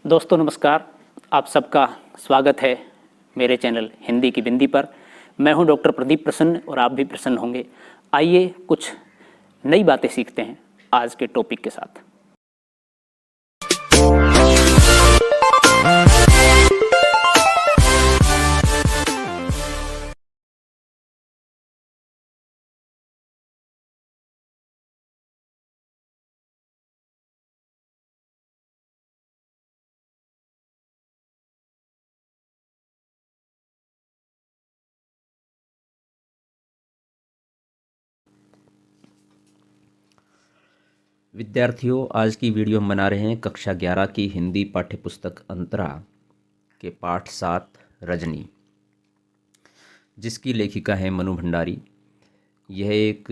दोस्तों नमस्कार। आप सबका स्वागत है मेरे चैनल हिंदी की बिंदी पर। मैं हूं डॉक्टर प्रदीप प्रसन्न और आप भी प्रसन्न होंगे। आइए कुछ नई बातें सीखते हैं आज के टॉपिक के साथ। विद्यार्थियों, आज की वीडियो हम बना रहे हैं कक्षा 11 की हिंदी पाठ्यपुस्तक अंतरा के पाठ 7 रजनी, जिसकी लेखिका है मनु भंडारी। यह एक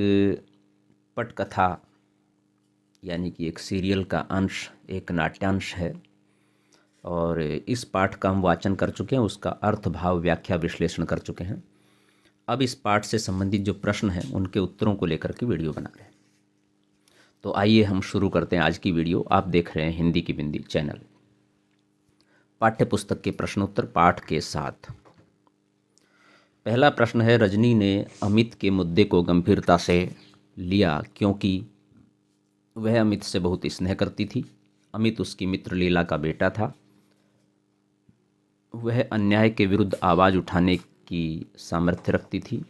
पटकथा यानी कि एक सीरियल का अंश, एक नाट्यांश है और इस पाठ का हम वाचन कर चुके हैं, उसका अर्थ भाव व्याख्या विश्लेषण कर चुके हैं। अब इस पाठ से संबंधित जो प्रश्न हैं उनके उत्तरों को लेकर के वीडियो बना रहे हैं। तो आइए हम शुरू करते हैं आज की वीडियो। आप देख रहे हैं हिंदी की बिंदी चैनल। पाठ्यपुस्तक के प्रश्नोत्तर पाठ के साथ पहला प्रश्न है, रजनी ने अमित के मुद्दे को गंभीरता से लिया क्योंकि वह अमित से बहुत स्नेह करती थी। अमित उसकी मित्र लीला का बेटा था। वह अन्याय के विरुद्ध आवाज़ उठाने की सामर्थ्य रखती थी,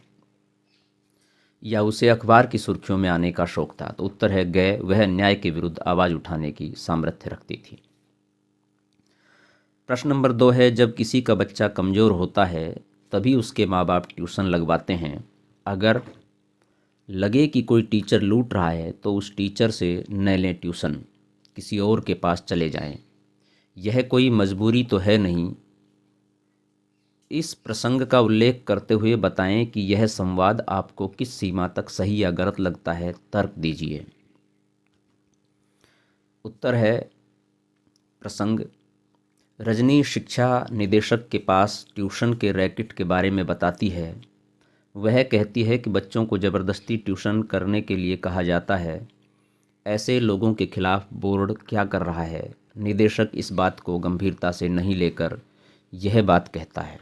या उसे अखबार की सुर्खियों में आने का शौक था। तो उत्तर है गए, वह अन्याय के विरुद्ध आवाज़ उठाने की सामर्थ्य रखती थी। प्रश्न नंबर 2 है, जब किसी का बच्चा कमज़ोर होता है तभी उसके माँ बाप ट्यूशन लगवाते हैं। अगर लगे कि कोई टीचर लूट रहा है तो उस टीचर से न लें ट्यूशन, किसी और के पास चले जाएं। यह कोई मजबूरी तो है नहीं। इस प्रसंग का उल्लेख करते हुए बताएं कि यह संवाद आपको किस सीमा तक सही या गलत लगता है। तर्क दीजिए। उत्तर है, प्रसंग, रजनी शिक्षा निदेशक के पास ट्यूशन के रैकेट के बारे में बताती है। वह कहती है कि बच्चों को ज़बरदस्ती ट्यूशन करने के लिए कहा जाता है। ऐसे लोगों के खिलाफ बोर्ड क्या कर रहा है। निदेशक इस बात को गंभीरता से नहीं लेकर यह बात कहता है।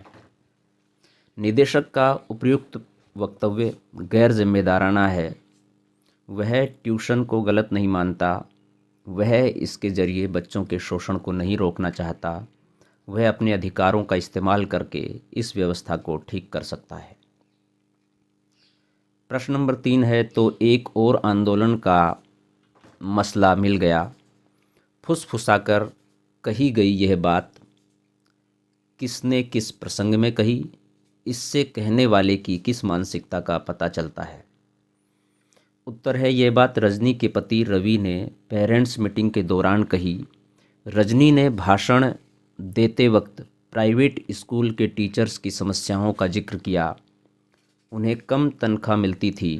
निदेशक का उपयुक्त वक्तव्य गैर जिम्मेदाराना है। वह ट्यूशन को गलत नहीं मानता। वह इसके जरिए बच्चों के शोषण को नहीं रोकना चाहता। वह अपने अधिकारों का इस्तेमाल करके इस व्यवस्था को ठीक कर सकता है। प्रश्न नंबर 3 है, तो एक और आंदोलन का मसला मिल गया। फुसफुसाकर कही गई यह बात किसने किस प्रसंग में कही। इससे कहने वाले की किस मानसिकता का पता चलता है। उत्तर है, यह बात रजनी के पति रवि ने पेरेंट्स मीटिंग के दौरान कही। रजनी ने भाषण देते वक्त प्राइवेट स्कूल के टीचर्स की समस्याओं का जिक्र किया। उन्हें कम तनख्वाह मिलती थी।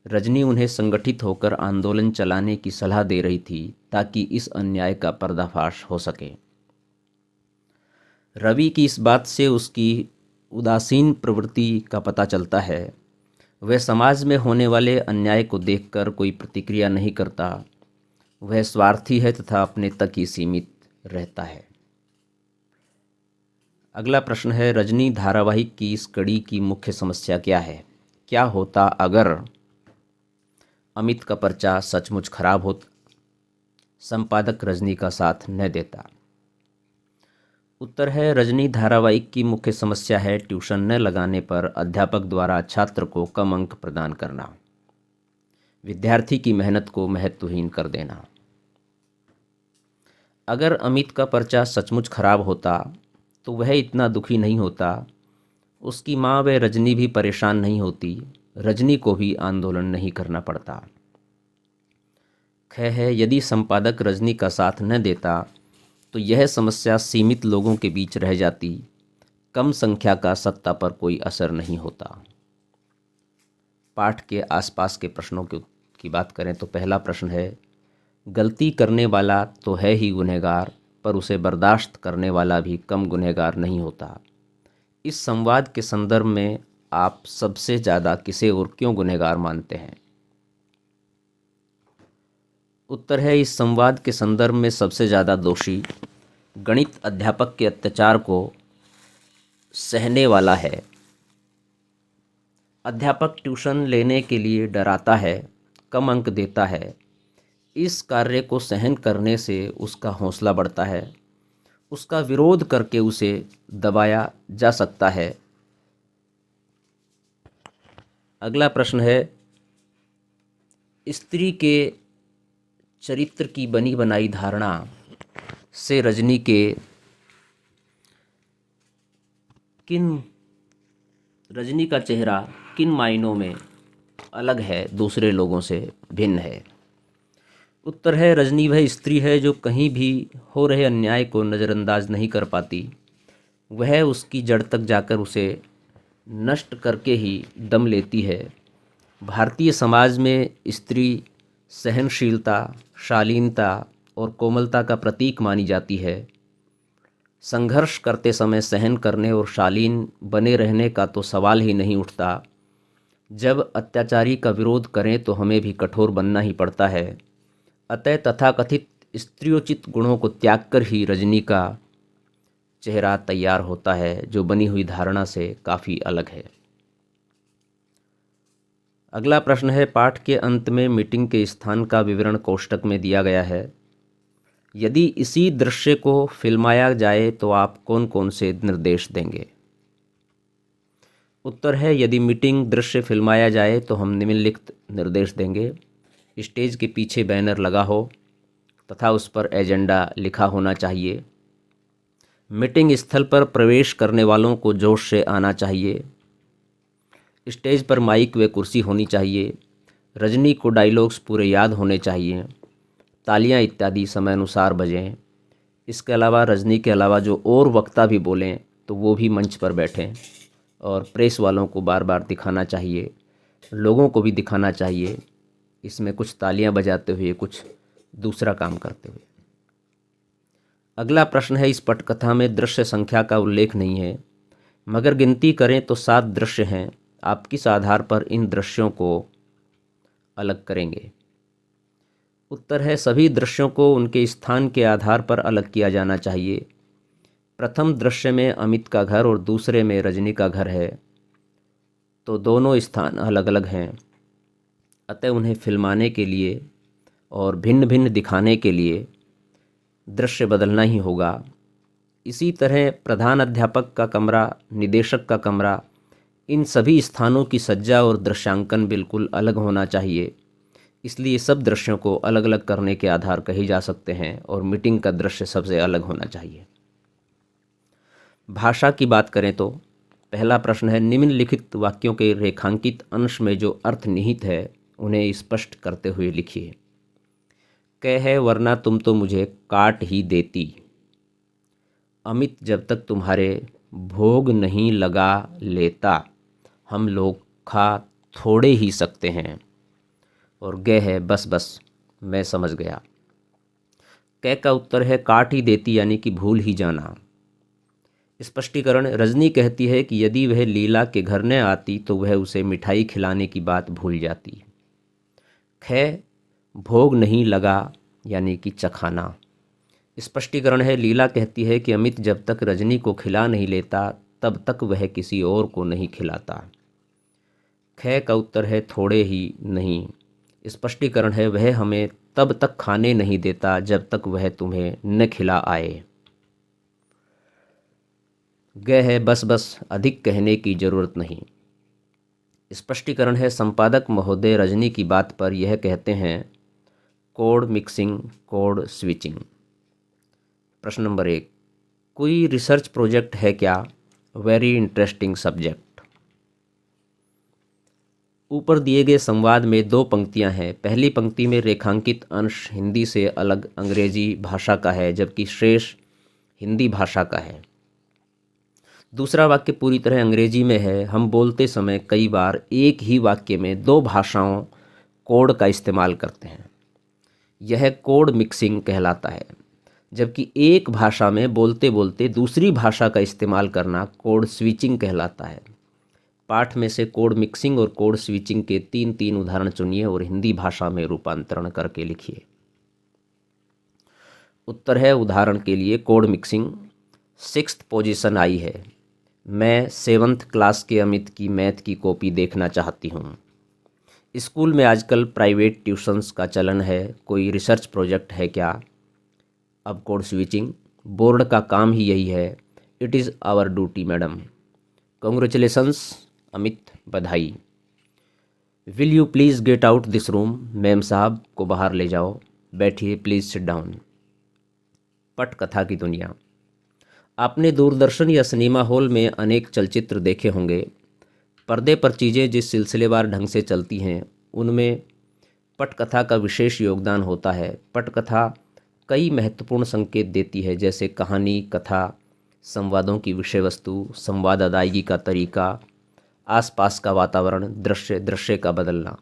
रजनी उन्हें संगठित होकर आंदोलन चलाने की सलाह दे रही थी ताकि इस अन्याय का पर्दाफाश हो सके। रवि की इस बात से उसकी उदासीन प्रवृत्ति का पता चलता है। वह समाज में होने वाले अन्याय को देखकर कोई प्रतिक्रिया नहीं करता। वह स्वार्थी है तथा अपने तक ही सीमित रहता है। अगला प्रश्न है, रजनी धारावाहिक की इस कड़ी की मुख्य समस्या क्या है। क्या होता अगर अमित का पर्चा सचमुच खराब होता, संपादक रजनी का साथ न देता। उत्तर है, रजनी धारावाहिक की मुख्य समस्या है ट्यूशन न लगाने पर अध्यापक द्वारा छात्र को कम अंक प्रदान करना, विद्यार्थी की मेहनत को महत्वहीन कर देना। अगर अमित का पर्चा सचमुच खराब होता तो वह इतना दुखी नहीं होता। उसकी माँ व रजनी भी परेशान नहीं होती। रजनी को भी आंदोलन नहीं करना पड़ता। ख है, यदि संपादक रजनी का साथ न देता तो यह समस्या सीमित लोगों के बीच रह जाती। कम संख्या का सत्ता पर कोई असर नहीं होता। पाठ के आसपास के प्रश्नों की बात करें तो पहला प्रश्न है, गलती करने वाला तो है ही गुनहगार, पर उसे बर्दाश्त करने वाला भी कम गुनहगार नहीं होता। इस संवाद के संदर्भ में आप सबसे ज़्यादा किसे और क्यों गुनहगार मानते हैं। उत्तर है, इस संवाद के संदर्भ में सबसे ज़्यादा दोषी गणित अध्यापक के अत्याचार को सहने वाला है। अध्यापक ट्यूशन लेने के लिए डराता है, कम अंक देता है। इस कार्य को सहन करने से उसका हौसला बढ़ता है, उसका विरोध करके उसे दबाया जा सकता है। अगला प्रश्न है, स्त्री के चरित्र की बनी बनाई धारणा से रजनी का चेहरा किन मायनों में अलग है, दूसरे लोगों से भिन्न है? उत्तर है, रजनी वह स्त्री है जो कहीं भी हो रहे अन्याय को नज़रअंदाज नहीं कर पाती। वह उसकी जड़ तक जाकर उसे नष्ट करके ही दम लेती है। भारतीय समाज में स्त्री सहनशीलता, शालीनता और कोमलता का प्रतीक मानी जाती है। संघर्ष करते समय सहन करने और शालीन बने रहने का तो सवाल ही नहीं उठता। जब अत्याचारी का विरोध करें तो हमें भी कठोर बनना ही पड़ता है। अतः तथाकथित स्त्रियोचित गुणों को त्याग कर ही रजनी का चेहरा तैयार होता है, जो बनी हुई धारणा से काफ़ी अलग है। अगला प्रश्न है, पाठ के अंत में मीटिंग के स्थान का विवरण कोष्टक में दिया गया है। यदि इसी दृश्य को फिल्माया जाए तो आप कौन कौन से निर्देश देंगे? उत्तर है, यदि मीटिंग दृश्य फिल्माया जाए तो हम निम्नलिखित निर्देश देंगे। स्टेज के पीछे बैनर लगा हो तथा उस पर एजेंडा लिखा होना चाहिए। मीटिंग स्थल पर प्रवेश करने वालों को जोश से आना चाहिए। स्टेज पर माइक व कुर्सी होनी चाहिए। रजनी को डायलॉग्स पूरे याद होने चाहिए। तालियां इत्यादि समय अनुसार बजें। इसके अलावा रजनी के अलावा जो और वक्ता भी बोलें तो वो भी मंच पर बैठें और प्रेस वालों को बार बार दिखाना चाहिए, लोगों को भी दिखाना चाहिए, इसमें कुछ तालियां बजाते हुए, कुछ दूसरा काम करते हुए। अगला प्रश्न है, इस पटकथा में दृश्य संख्या का उल्लेख नहीं है, मगर गिनती करें तो 7 दृश्य हैं। आप किस आधार पर इन दृश्यों को अलग करेंगे? उत्तर है, सभी दृश्यों को उनके स्थान के आधार पर अलग किया जाना चाहिए। प्रथम दृश्य में अमित का घर और दूसरे में रजनी का घर है, तो दोनों स्थान अलग अलग हैं। अतः उन्हें फिल्माने के लिए और भिन्न भिन्न दिखाने के लिए दृश्य बदलना ही होगा। इसी तरह प्रधान अध्यापक का कमरा, निदेशक का कमरा, इन सभी स्थानों की सज्जा और दृश्यांकन बिल्कुल अलग होना चाहिए। इसलिए सब दृश्यों को अलग अलग करने के आधार कहे जा सकते हैं और मीटिंग का दृश्य सबसे अलग होना चाहिए। भाषा की बात करें तो पहला प्रश्न है, निम्नलिखित वाक्यों के रेखांकित अंश में जो अर्थ निहित है उन्हें स्पष्ट करते हुए लिखिए। कह है, वरना तुम तो मुझे काट ही देती। अमित, जब तक तुम्हारे भोग नहीं लगा लेता हम लोग खा थोड़े ही सकते हैं। और गे है, बस बस मैं समझ गया। कै का उत्तर है, काट ही देती यानी कि भूल ही जाना। स्पष्टीकरण, रजनी कहती है कि यदि वह लीला के घर न आती तो वह उसे मिठाई खिलाने की बात भूल जाती। खै, भोग नहीं लगा यानी कि चखाना। स्पष्टीकरण है, लीला कहती है कि अमित जब तक रजनी को खिला नहीं लेता तब तक वह किसी और को नहीं खिलाता। खै का उत्तर है, थोड़े ही नहीं। स्पष्टीकरण है, वह हमें तब तक खाने नहीं देता जब तक वह तुम्हें न खिला आए। गै है, बस बस अधिक कहने की जरूरत नहीं। स्पष्टीकरण है, संपादक महोदय रजनी की बात पर यह कहते हैं, कोड मिक्सिंग, कोड स्विचिंग। प्रश्न नंबर 1, कोई रिसर्च प्रोजेक्ट है क्या? Very interesting subject. ऊपर दिए गए संवाद में 2 पंक्तियां हैं। पहली पंक्ति में रेखांकित अंश हिंदी से अलग अंग्रेजी भाषा का है, जबकि शेष हिंदी भाषा का है। दूसरा वाक्य पूरी तरह अंग्रेजी में है। हम बोलते समय कई बार एक ही वाक्य में 2 भाषाओं कोड का इस्तेमाल करते हैं। यह कोड मिक्सिंग कहलाता है। जबकि एक भाषा में बोलते बोलते दूसरी भाषा का इस्तेमाल करना कोड स्विचिंग कहलाता है। पाठ में से कोड मिक्सिंग और कोड स्विचिंग के 3 उदाहरण चुनिए और हिंदी भाषा में रूपांतरण करके लिखिए। उत्तर है उदाहरण के लिए कोड मिक्सिंग। 6th पोजीशन आई है। मैं 7th क्लास के अमित की मैथ की कॉपी देखना चाहती हूँ। स्कूल में आजकल प्राइवेट ट्यूशन्स का चलन है, कोई रिसर्च प्रोजेक्ट है क्या? अब कोड स्विचिंग। बोर्ड का काम ही यही है। It is our duty madam. Congratulations Amit, बधाई। Will you please get out this room. Ma'am साहब को बाहर ले जाओ। बैठिए, प्लीज़ सिट डाउन। पटकथा की दुनिया। आपने दूरदर्शन या सिनेमा हॉल में अनेक चलचित्र देखे होंगे। पर्दे पर चीज़ें जिस सिलसिलेवार ढंग से चलती हैं उनमें पटकथा का विशेष योगदान होता है। पटकथा कई महत्वपूर्ण संकेत देती है, जैसे कहानी, कथा, संवादों की विषय वस्तु, संवाद अदायगी का तरीका, आसपास का वातावरण, दृश्य का बदलना।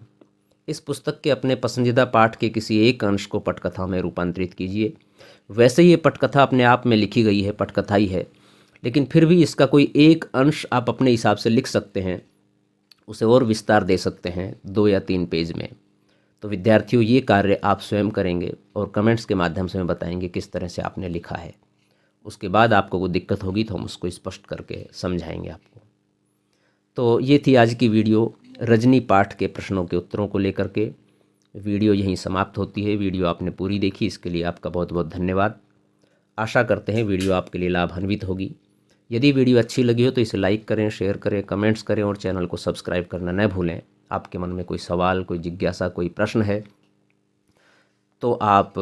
इस पुस्तक के अपने पसंदीदा पाठ के किसी एक अंश को पटकथा में रूपांतरित कीजिए। वैसे ये पटकथा अपने आप में लिखी गई है, पटकथा ही है, लेकिन फिर भी इसका कोई एक अंश आप अपने हिसाब से लिख सकते हैं, उसे और विस्तार दे सकते हैं 2 या 3 पेज में। तो विद्यार्थियों, ये कार्य आप स्वयं करेंगे और कमेंट्स के माध्यम से हमें बताएंगे किस तरह से आपने लिखा है। उसके बाद आपको कोई दिक्कत होगी तो हम उसको स्पष्ट करके समझाएंगे आपको। तो ये थी आज की वीडियो रजनी पाठ के प्रश्नों के उत्तरों को लेकर के। वीडियो यहीं समाप्त होती है। वीडियो आपने पूरी देखी, इसके लिए आपका बहुत बहुत धन्यवाद। आशा करते हैं वीडियो आपके लिए लाभान्वित होगी। यदि वीडियो अच्छी लगी हो तो इसे लाइक करें, शेयर करें, कमेंट्स करें और चैनल को सब्सक्राइब करना न भूलें। आपके मन में कोई सवाल, कोई जिज्ञासा, कोई प्रश्न है तो आप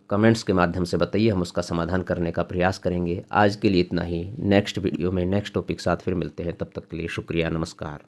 कमेंट्स के माध्यम से बताइए, हम उसका समाधान करने का प्रयास करेंगे। आज के लिए इतना ही। नेक्स्ट वीडियो में नेक्स्ट टॉपिक साथ फिर मिलते हैं। तब तक के लिए शुक्रिया, नमस्कार।